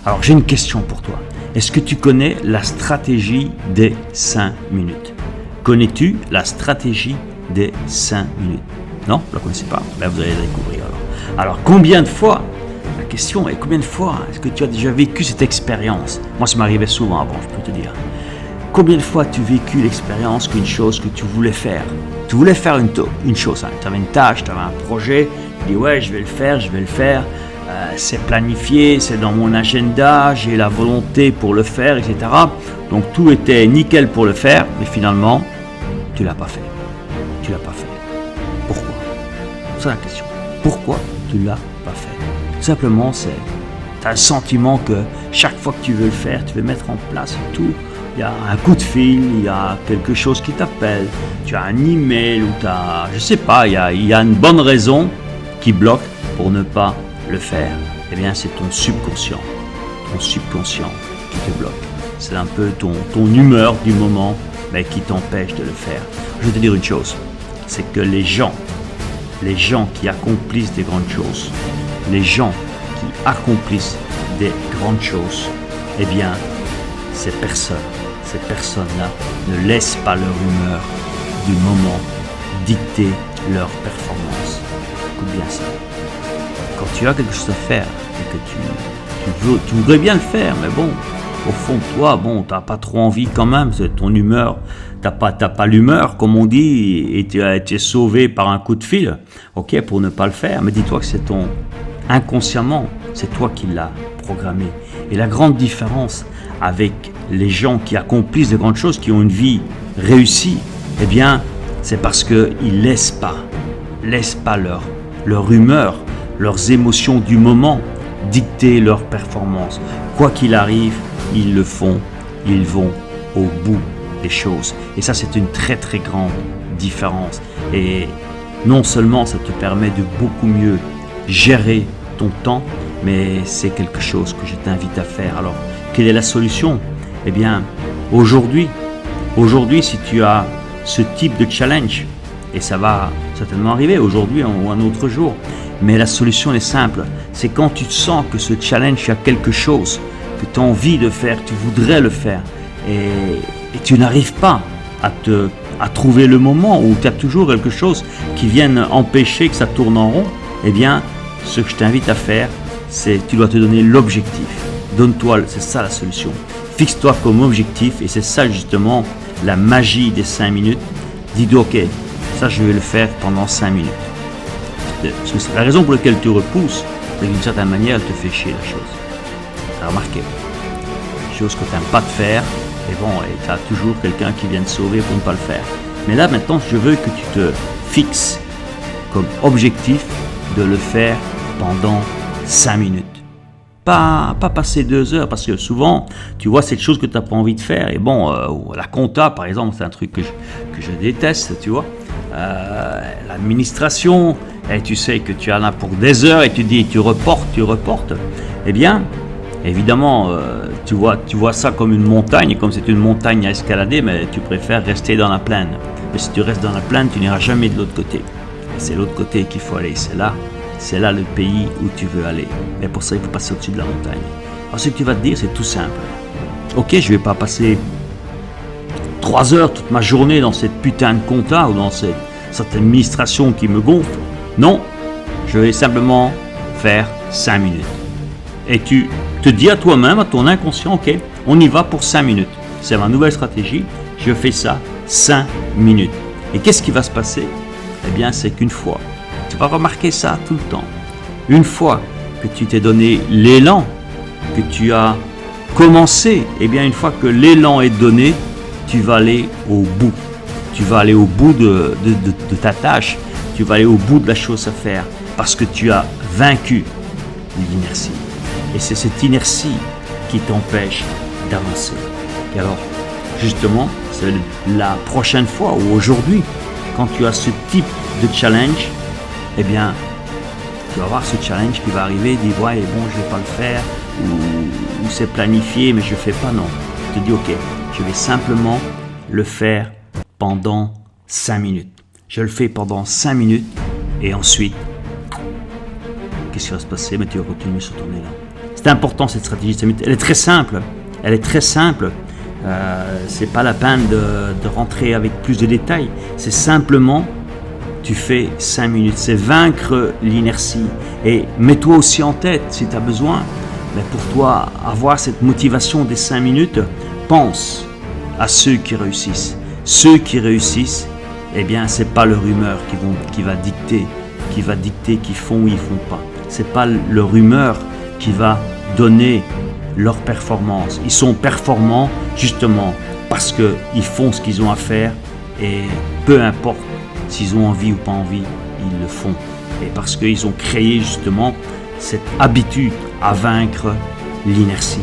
Alors j'ai une question pour toi. Est-ce que tu connais la stratégie des 5 minutes? Connais-tu la stratégie des 5 minutes? Non, vous ne la connaissez pas? Ben, vous allez la découvrir alors. Alors combien de fois, la question est combien de fois est-ce que tu as déjà vécu cette expérience? Moi ça m'arrivait souvent avant, je peux te dire. Combien de fois as-tu vécu l'expérience qu'une chose que tu voulais faire? Tu voulais faire une chose, hein. Tu avais une tâche, tu avais un projet, tu dis ouais je vais le faire, c'est planifié, c'est dans mon agenda, j'ai la volonté pour le faire, etc. Donc tout était nickel pour le faire, mais finalement, tu ne l'as pas fait. Tu ne l'as pas fait. Pourquoi? C'est la question. Pourquoi tu ne l'as pas fait? Tout simplement, tu as le sentiment que chaque fois que tu veux le faire, tu veux mettre en place tout. Il y a un coup de fil, il y a quelque chose qui t'appelle, tu as un email ou tu as, je sais pas, il y a une bonne raison qui bloque pour ne pas le faire. Eh bien, c'est ton subconscient qui te bloque. C'est un peu ton humeur du moment mais qui t'empêche de le faire. Je vais te dire une chose, c'est que les gens qui accomplissent des grandes choses, eh bien, ces personnes-là ne laissent pas leur humeur du moment dicter leur performance. Écoute bien ça. Quand tu as quelque chose à faire et que tu voudrais bien le faire, mais bon, au fond de toi, tu n'as pas trop envie quand même, c'est ton humeur, t'as pas l'humeur, comme on dit, et tu as été sauvé par un coup de fil, ok, pour ne pas le faire, mais dis-toi que c'est inconsciemment, c'est toi qui l'as programmé. Et la grande différence avec les gens qui accomplissent de grandes choses, qui ont une vie réussie, eh bien, c'est parce qu'ils laissent pas leur humeur, leurs émotions du moment dicter leur performance. Quoi qu'il arrive, ils le font, ils vont au bout des choses. Et ça, c'est une très très grande différence. Et non seulement ça te permet de beaucoup mieux gérer ton temps, mais c'est quelque chose que je t'invite à faire. Alors, quelle est la solution? Eh bien, aujourd'hui, si tu as ce type de challenge, et ça va certainement arriver aujourd'hui ou un autre jour, mais la solution est simple, c'est quand tu sens que ce challenge, il y a quelque chose que tu as envie de faire, tu voudrais le faire, et tu n'arrives pas à trouver le moment où tu as toujours quelque chose qui vienne empêcher que ça tourne en rond, eh bien, ce que je t'invite à faire, c'est tu dois te donner l'objectif. Donne-toi, c'est ça la solution. Fixe-toi comme objectif, et c'est ça justement la magie des 5 minutes. Dis-toi, ok, ça je vais le faire pendant 5 minutes. Parce que c'est la raison pour laquelle tu repousses, c'est que d'une certaine manière, elle te fait chier la chose. Tu as remarqué, chose que tu n'aimes pas te faire, et tu as toujours quelqu'un qui vient te sauver pour ne pas le faire. Mais là maintenant, je veux que tu te fixes comme objectif de le faire pendant 5 minutes. Pas passer 2 heures, parce que souvent, tu vois, c'est une chose que tu n'as pas envie de faire. Et la compta, par exemple, c'est un truc que je déteste, tu vois. L'administration, et tu sais que tu en as pour des heures et tu dis, tu reportes. Eh bien, évidemment, tu vois ça comme une montagne, et comme c'est une montagne à escalader, mais tu préfères rester dans la plaine. Mais si tu restes dans la plaine, tu n'iras jamais de l'autre côté. Et c'est l'autre côté qu'il faut aller, c'est là le pays où tu veux aller. Mais pour ça, il faut passer au-dessus de la montagne. Alors ce que tu vas te dire, c'est tout simple. Ok, je ne vais pas passer 3 heures toute ma journée dans cette putain de compta ou dans cette administration qui me gonfle. Non, je vais simplement faire 5 minutes. Et tu te dis à toi-même, à ton inconscient, ok, on y va pour 5 minutes. C'est ma nouvelle stratégie, je fais ça 5 minutes. Et qu'est-ce qui va se passer? Eh bien, c'est qu'une fois, tu vas remarquer ça tout le temps. Une fois que tu t'es donné l'élan, que tu as commencé, eh bien une fois que l'élan est donné, tu vas aller au bout. Tu vas aller au bout de ta tâche. Tu vas aller au bout de la chose à faire parce que tu as vaincu l'inertie. Et c'est cette inertie qui t'empêche d'avancer. Et alors, justement, c'est la prochaine fois ou aujourd'hui, quand tu as ce type de challenge, eh bien, tu vas avoir ce challenge qui va arriver, dis ouais, bon, je vais pas le faire, ou c'est planifié, mais je fais pas, non. Tu te dis, ok, je vais simplement le faire pendant 5 minutes. Je le fais pendant 5 minutes, et ensuite, qu'est-ce qui va se passer? Mais tu vas continuer sur ton élan. C'est important cette stratégie de 5 minutes. Elle est très simple. Elle est très simple. C'est pas la peine de rentrer avec plus de détails. C'est simplement, tu fais 5 minutes. C'est vaincre l'inertie. Et mets-toi aussi en tête, si tu as besoin, mais pour toi, avoir cette motivation des 5 minutes, pense à ceux qui réussissent. Ceux qui réussissent, eh bien, c'est pas leur humeur qui va dicter qu'ils font ou ils font pas. C'est pas leur humeur qui va donner leur performance. Ils sont performants justement parce qu'ils font ce qu'ils ont à faire et peu importe s'ils ont envie ou pas envie, ils le font. Et parce qu'ils ont créé justement cette habitude à vaincre l'inertie.